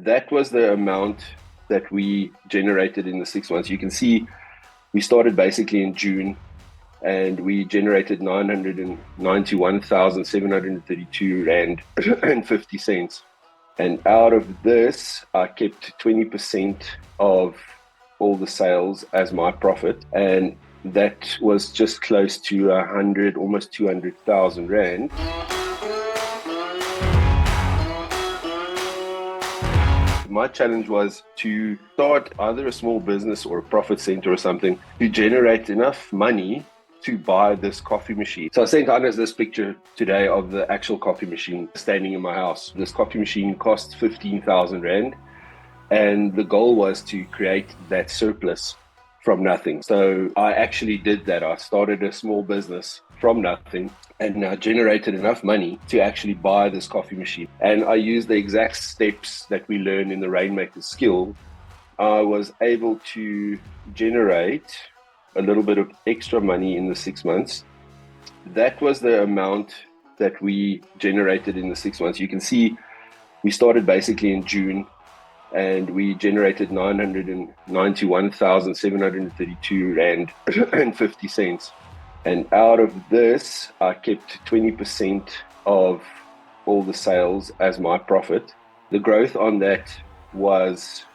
That was the amount that we generated in the 6 months. You can see we started basically in June and we generated 991,732 Rand and 50 cents. And out of this, I kept 20% of all the sales as my profit. And that was just close to 100, almost 200,000 Rand. My challenge was to start either a small business or a profit center or something to generate enough money to buy this coffee machine. So I sent Hannes this picture today of the actual coffee machine standing in my house. This coffee machine cost 15,000 Rand. And the goal was to create that surplus from nothing. So I actually did that. I started a small business from nothing and I generated enough money to actually buy this coffee machine. And I used the exact steps that we learned in the Rainmaker skill. I was able to generate a little bit of extra money in the 6 months. That was the amount that we generated in the 6 months. You can see we started basically in June and we generated 991,732 Rand and 50 cents. And out of this, I kept 20% of all the sales as my profit. The growth on that was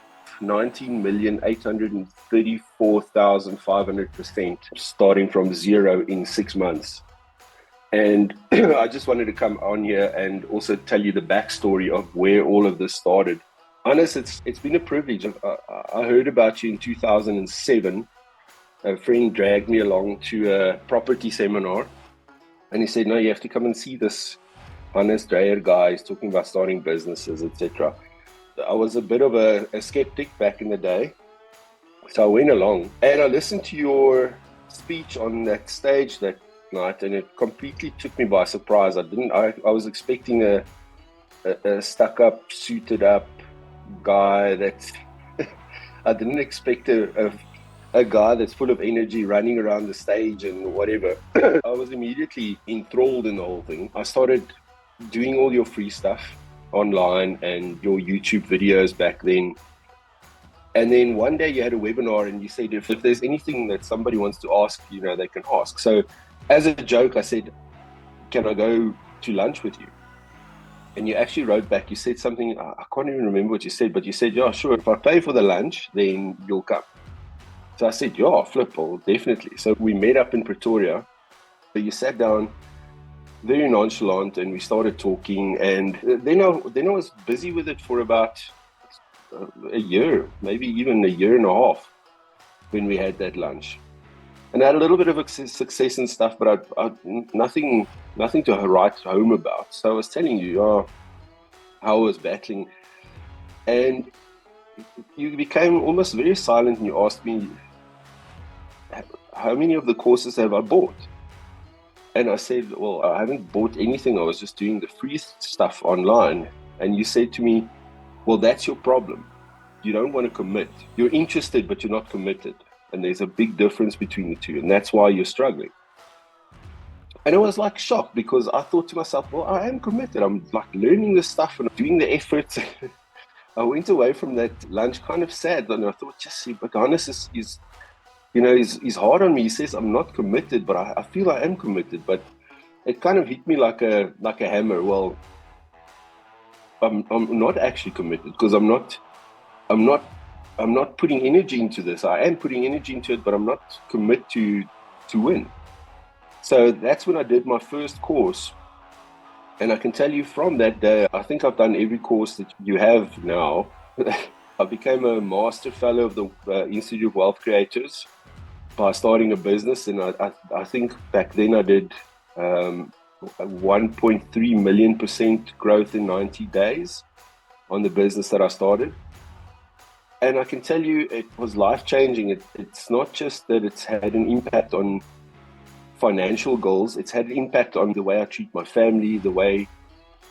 19,834,500%, starting from zero in 6 months. And I just wanted to come on here and also tell you the backstory of where all of this started. Honest, it's been a privilege. I heard about you in 2007. A friend dragged me along to a property seminar, and he said, "No, you have to come and see this honest Dreyer guy. He's talking about starting businesses, etc." I was a bit of a skeptic back in the day, so I went along and I listened to your speech on that stage that night, and it completely took me by surprise. I was expecting a stuck-up, suited-up guy that I didn't expect a guy that's full of energy running around the stage and whatever. I was immediately enthralled in the whole thing. I started doing all your free stuff online and your YouTube videos back then. And then one day you had a webinar and you said, if there's anything that somebody wants to ask, they can ask. So as a joke, I said, "Can I go to lunch with you?" And you actually wrote back, you said something, I can't even remember what you said, but you said, "Yeah, sure. If I pay for the lunch, then you'll come." So I said, "Yeah, flip, well, definitely." So we met up in Pretoria. So you sat down, very nonchalant, and we started talking. And then I was busy with it for about a year, maybe even a year and a half when we had that lunch. And I had a little bit of success and stuff, but I nothing to write home about. So I was telling you how I was battling. And you became almost very silent and you asked me, "How many of the courses have I bought?" And I said, "Well, I haven't bought anything. I was just doing the free stuff online." And you said to me, "Well, that's your problem. You don't want to commit. You're interested, but you're not committed. And there's a big difference between the two. And that's why you're struggling." And I was like shocked because I thought to myself, well, I am committed. I'm like learning this stuff and doing the efforts. I went away from that lunch kind of sad. And I thought, just see, but Hannes is he's hard on me. He says I'm not committed, but I feel I am committed. But it kind of hit me like a hammer. Well, I'm not actually committed because I'm not putting energy into this. I am putting energy into it, but I'm not committed to win. So that's when I did my first course. And I can tell you from that day, I think I've done every course that you have now. I became a master fellow of the Institute of Wealth Creators by starting a business. And I think back then I did 1.3 million% growth in 90 days on the business that I started. And I can tell you it was life-changing. It's not just that it's had an impact on financial goals, it's had an impact on the way I treat my family, the way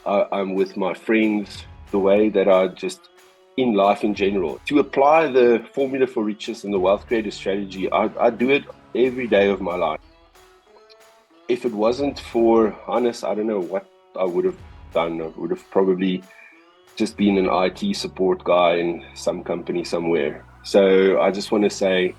I'm with my friends, the way that I just in life in general. To apply the formula for riches and the wealth creator strategy, I do it every day of my life. If it wasn't for Hannes, I don't know what I would have done. I would have probably just been an IT support guy in some company somewhere. So I just want to say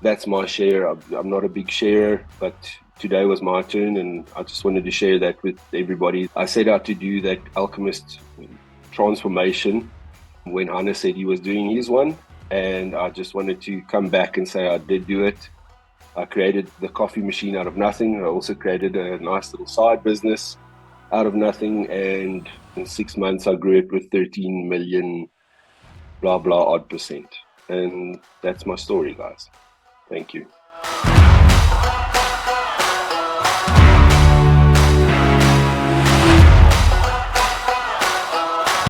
that's my share. I'm not a big sharer, but today was my turn, and I just wanted to share that with everybody. I set out to do that alchemist transformation when Hannah said he was doing his one, and I just wanted to come back and say I did do it. I created the coffee machine out of nothing. I also created a nice little side business out of nothing, and in 6 months I grew it with 13 million blah blah odd percent. And that's my story, guys. Thank you.